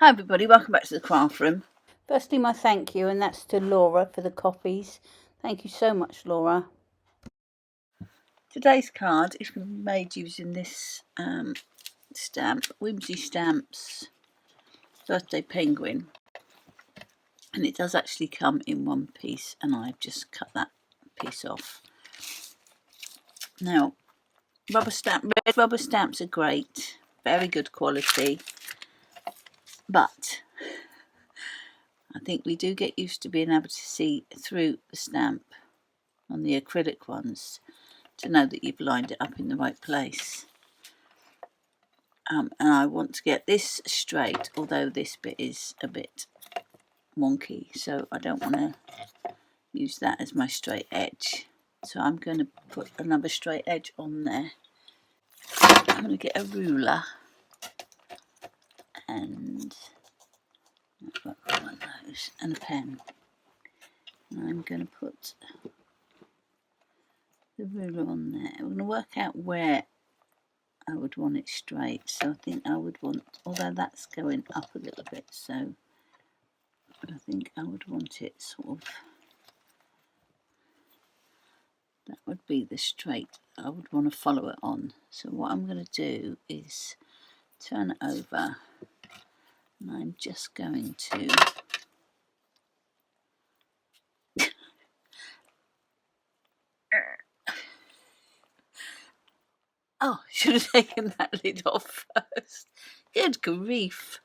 Hi everybody, welcome back to the craft room. Firstly, my thank you, and that's to Laura for the copies. Thank you so much, Laura. Today's card is made using this stamp, Whimsey Stamps Birthday Penguin, and it does actually come in one piece, and I've just cut that piece off. Now, red rubber stamps are great, very good quality, but I think we do get used to being able to see through the stamp on the acrylic ones to know that you've lined it up in the right place. And I want to get this straight, although this bit is a bit wonky, so I don't want to use that as my straight edge. So I'm going to put another straight edge on there. I'm going to get a ruler, and I've got one of those, and a pen. And I'm going to put the ruler on there. I'm going to work out where I would want it straight. So I think I would want, although that's going up a little bit, so I think I would want it sort of, that would be the straight I would want to follow it on. So what I'm going to do is turn it over, and I'm just going to oh, should have taken that lid off first. Good grief.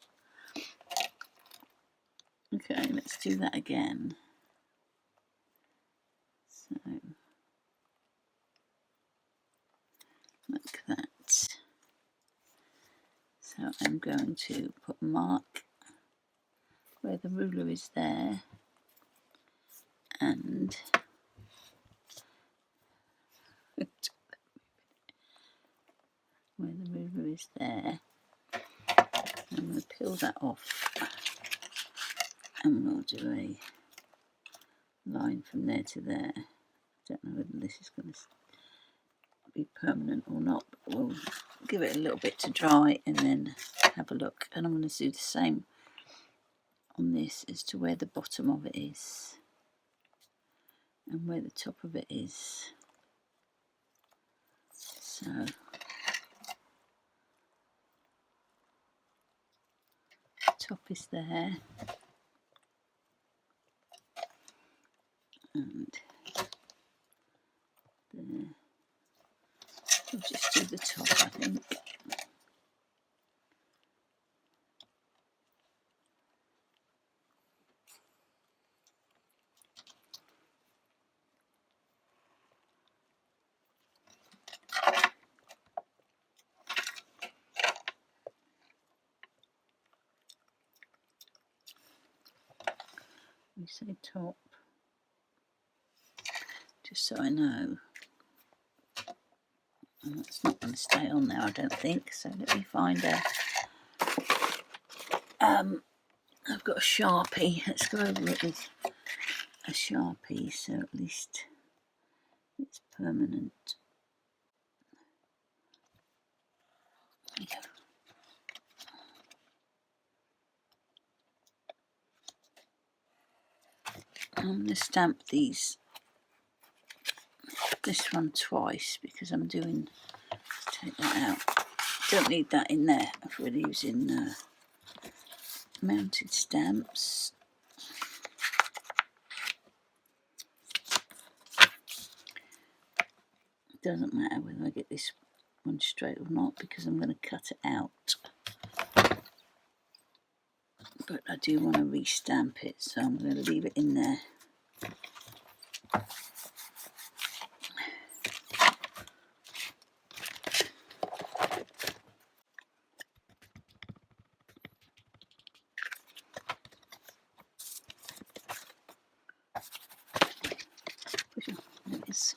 Okay, let's do that again. So like that. So I'm going to put a mark where the ruler is there, and where the ruler is there. I'm going to peel that off, and we'll do a line from there to there. I don't know whether this is going to be permanent or not, but we'll give it a little bit to dry and then have a look. And I'm going to do the same on this as to where the bottom of it is and where the top of it is. So top is there, and there. We'll just do the top, I think. We say top, just so I know. And that's not going to stay on there, I don't think. So let me find a. I've got a Sharpie. Let's go over it with a Sharpie, so at least it's permanent. There we go. I'm going to stamp this one twice because I'm doing, take that out. Don't need that in there if we're using mounted stamps. It doesn't matter whether I get this one straight or not because I'm going to cut it out. But I do want to re-stamp it, so I'm going to leave it in there. There it is.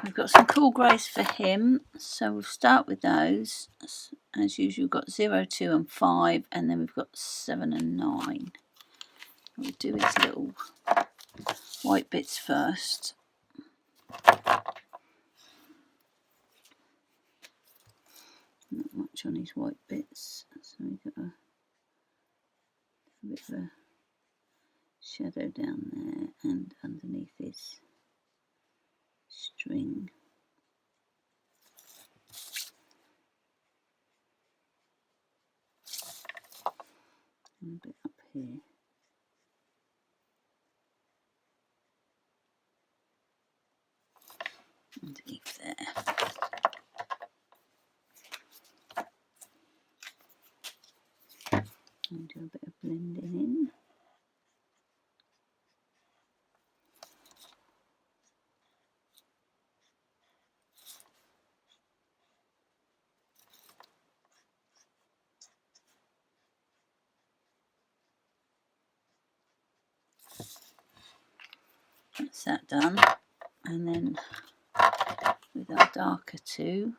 We've got some cool greys for him, so we'll start with those. As usual, we've got 0, 2 and 5, and then we've got 7 and 9. We'll do his little white bits first. Not much on his white bits, so we've got a bit of a shadow down there and underneath his string. And a bit up here. Underneath there. And do a bit of blending in. That's that done. And then with our darker two,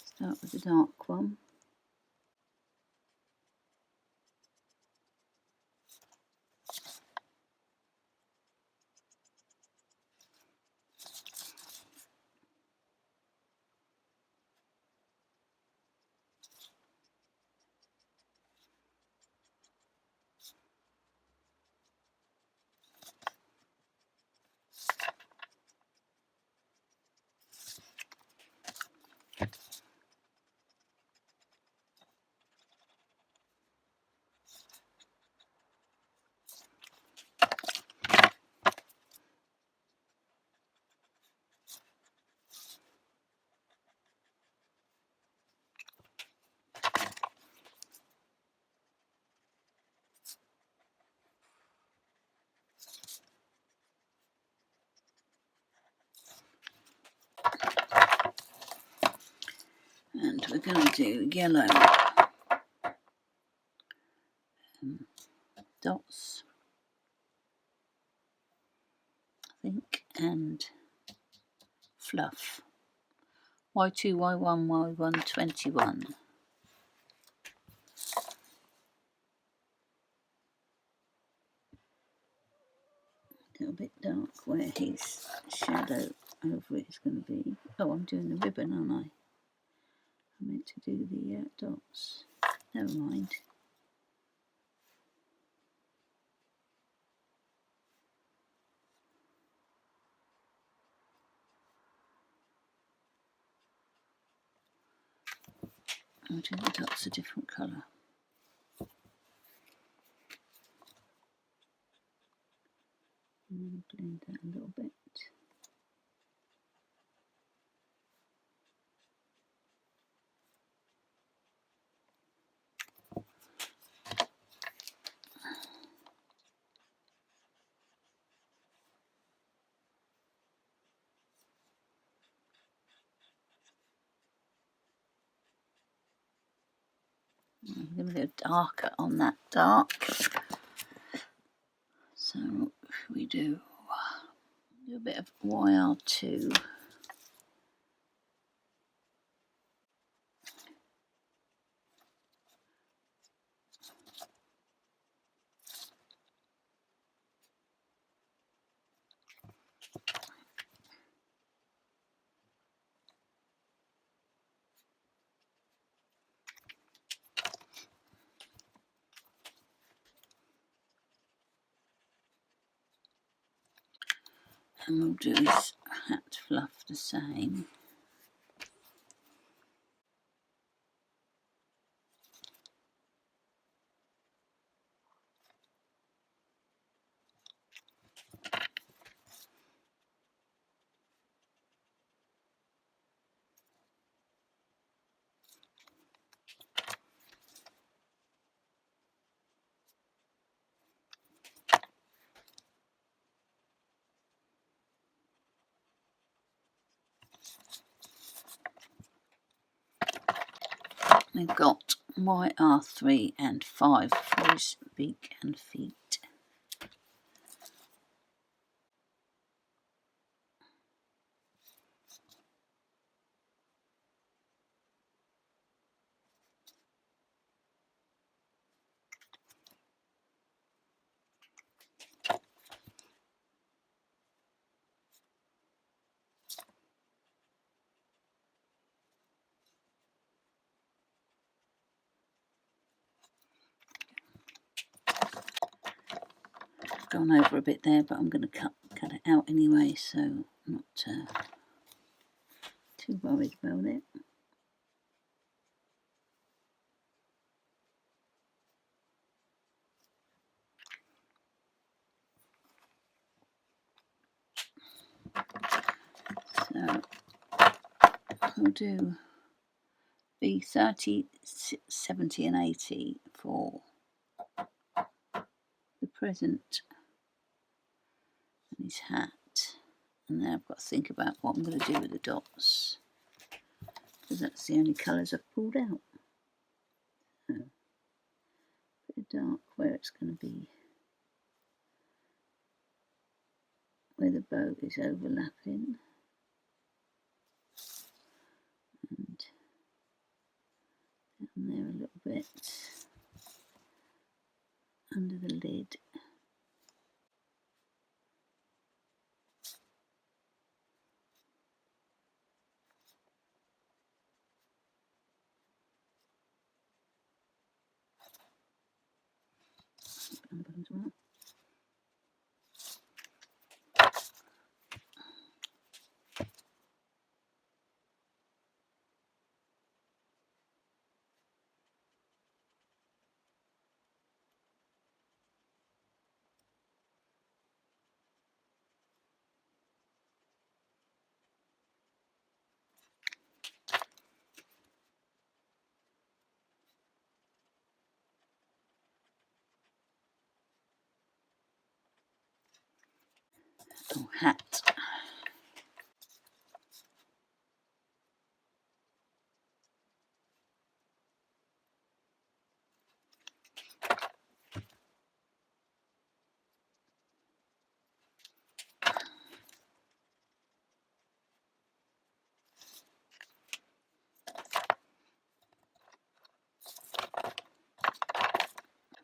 start with the dark one. And we're going to do yellow dots, I think, and fluff. Y2, Y1, Y1, 21. A little bit dark where his shadow over it is going to be. Oh, I'm doing the ribbon, aren't I? I meant to do the dots. Never mind. I'll do the dots a different colour. And then blend that a little bit. I'm going to go darker on that dark. So if we do a bit of YR2. And we'll do his hat fluff the same. We've got YR3 and 5 for his beak and feet. gone over a bit there, but I'm going to cut it out anyway, so I'm not too worried about it. So we'll do the 30, 70 and 80 for the present and his hat. And then I've got to think about what I'm going to do with the dots, because that's the only colours I've pulled out. So, bit of dark where it's going to be, where the bow is overlapping. And down there a little bit, under the lid. As well. Oh, hat.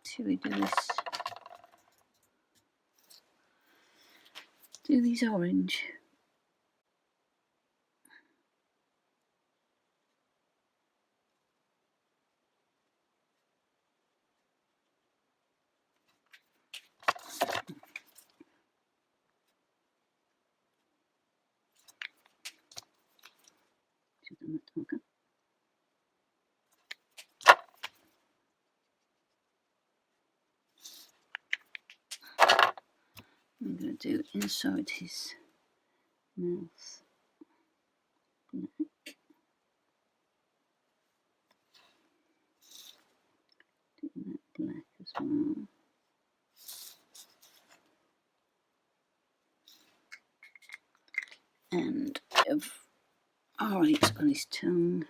Should we do this? Do these orange. I'm going to do inside his mouth. Black. Do that black as well. And orange on his tongue.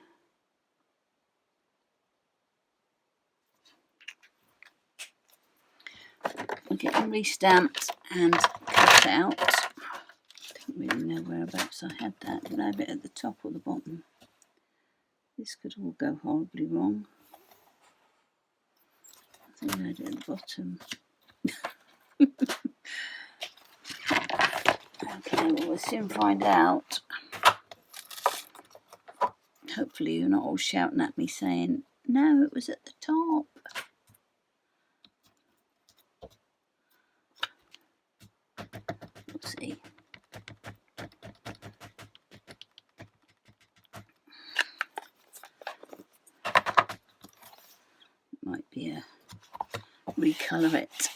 I'll get them re-stamped and cut out. I don't really know whereabouts I had that. Did I have it at the top or the bottom? This could all go horribly wrong. I think I had it at the bottom. Okay, well, we'll soon find out. Hopefully you're not all shouting at me saying, no, it was at the top. We'll see. Might be a recolour it.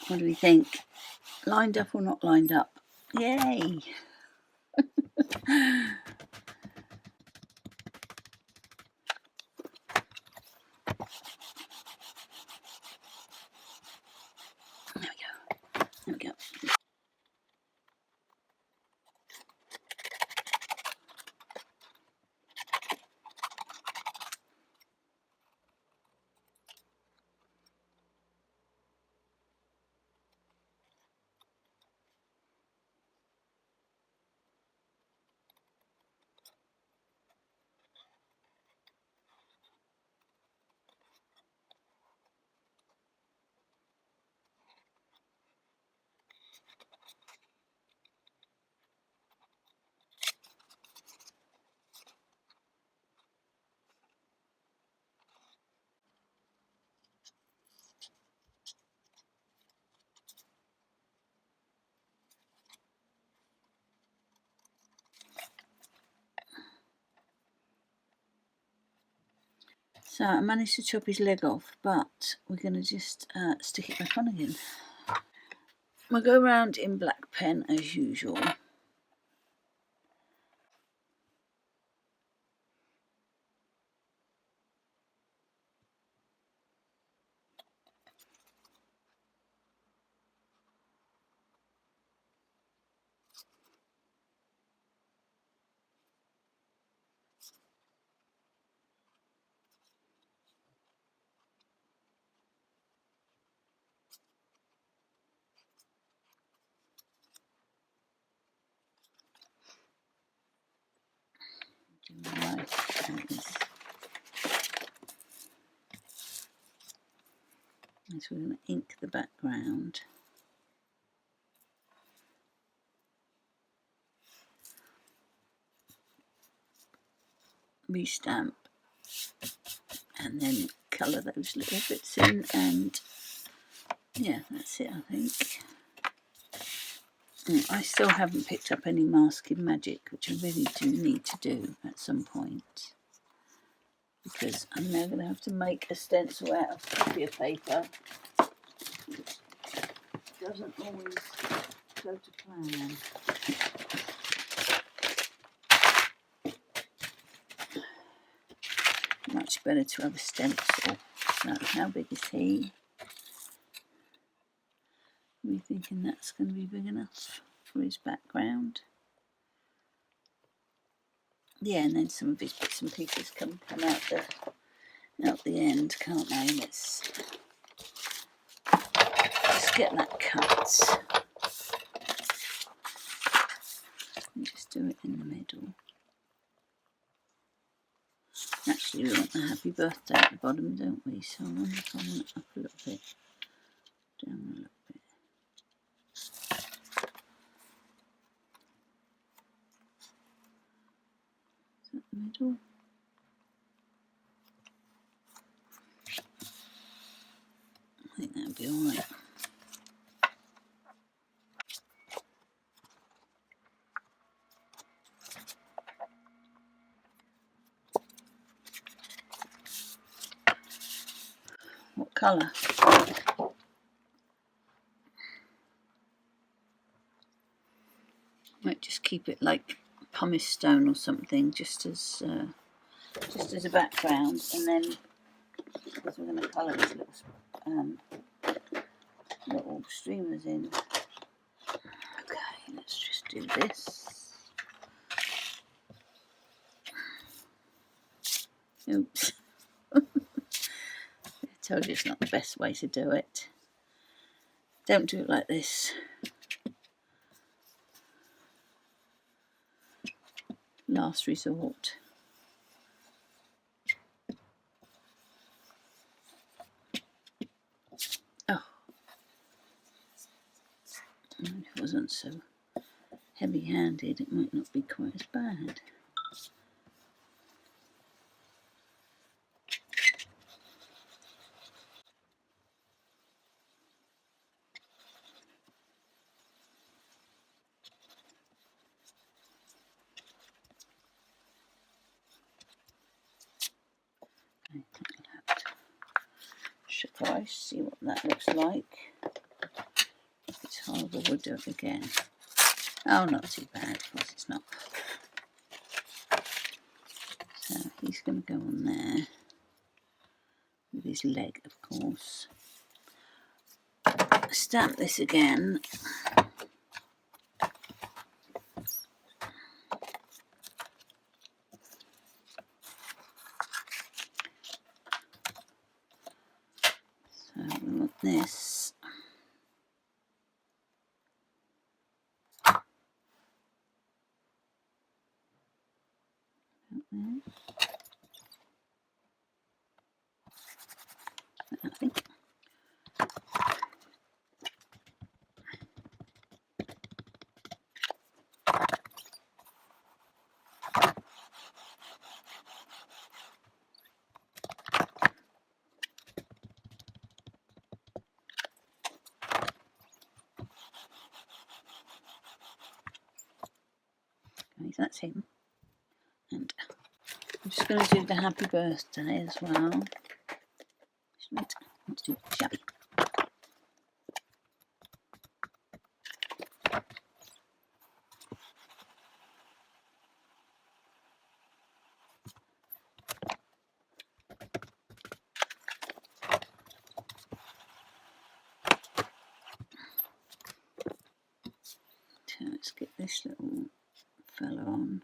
What do we think? Lined up or not lined up? Yay! There we go. There we go. So I managed to chop his leg off, but we're going to just stick it back on again. We'll go around in black pen as usual. Right. So we're going to ink the background. Restamp. And then colour those little bits in, and yeah, that's it, I think. I still haven't picked up any masking magic, which I really do need to do at some point, because I'm now going to have to make a stencil out of copier paper. It doesn't always go to plan. Much better to have a stencil. So how big is he? Are we thinking that's going to be big enough for his background? Yeah, and then some of his bits and pieces can come out the end, can't they? Let's just get that cut. And just do it in the middle. Actually, we want the happy birthday at the bottom, don't we? So I wonder if I want it up a little bit, down a little bit. Is that the middle? I think that'll be alright. What colour? Might just keep it like pumice stone or something, just as a background, and then because we're going to colour these little streamers in. Okay, let's just do this. Oops. I told you it's not the best way to do it. Don't do it like this. Last resort. Oh, if it wasn't so heavy-handed, it might not be quite as bad. Surprise, see what that looks like. If it's horrible, we'll do it again. Oh, not too bad, of course it's not. So he's going to go on there with his leg, of course. Stamp this again. So we want this. I think. Okay, that's him. And I'm just going to do the happy birthday as well. Let's do shabby. So let's get this little fella on.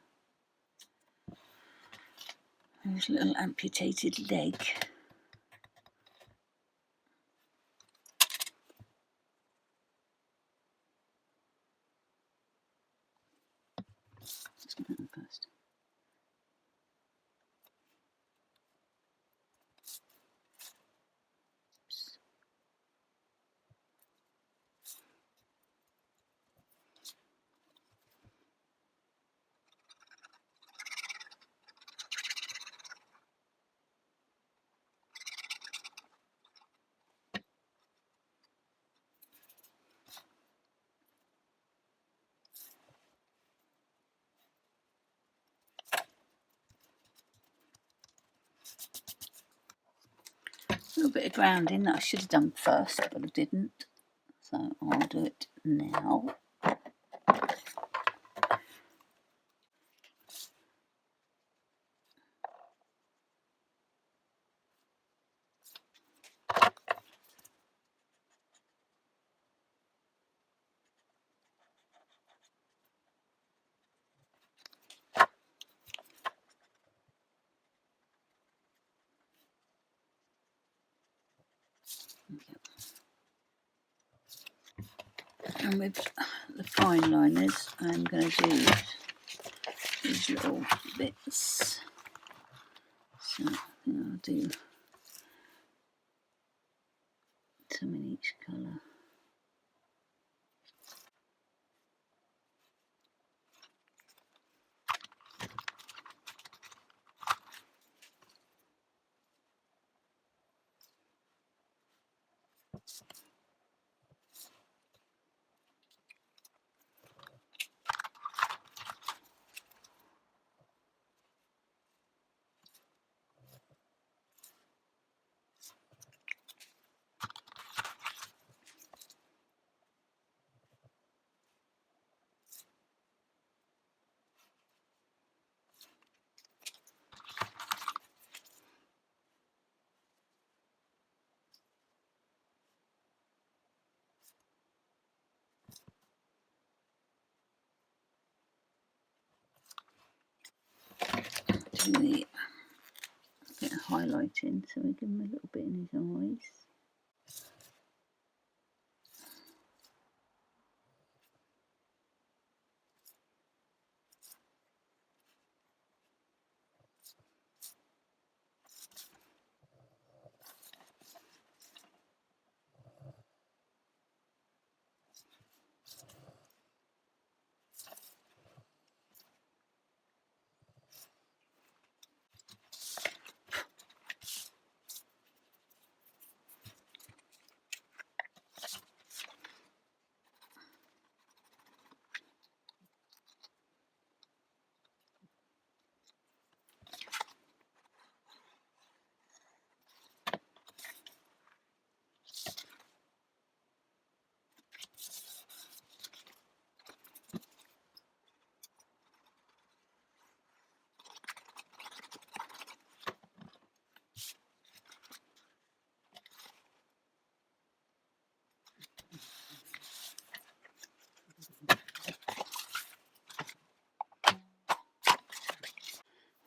His little amputated leg. Let's get that on first. Oops. A little bit of grounding that I should have done first, but I didn't. So I'll do it now. And with the fine liners, I'm going to do these little bits. So I think I'll do some in each colour. Do the bit of highlighting, so we give him a little bit in his eyes.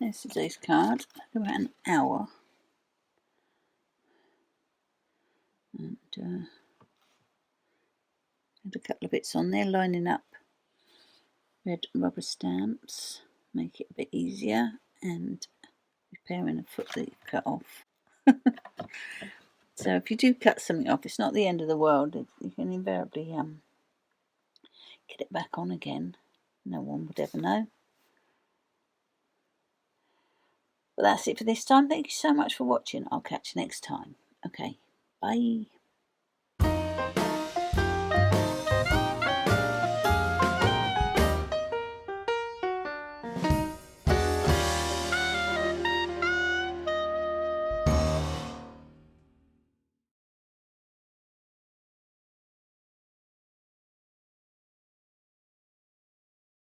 There's today's card. About an hour. And add a couple of bits on there, lining up red rubber stamps, make it a bit easier, and repairing a foot that you've cut off. So if you do cut something off, it's not the end of the world. You can invariably get it back on again. No one would ever know. But that's it for this time. Thank you so much for watching. I'll catch you next time. Okay, bye.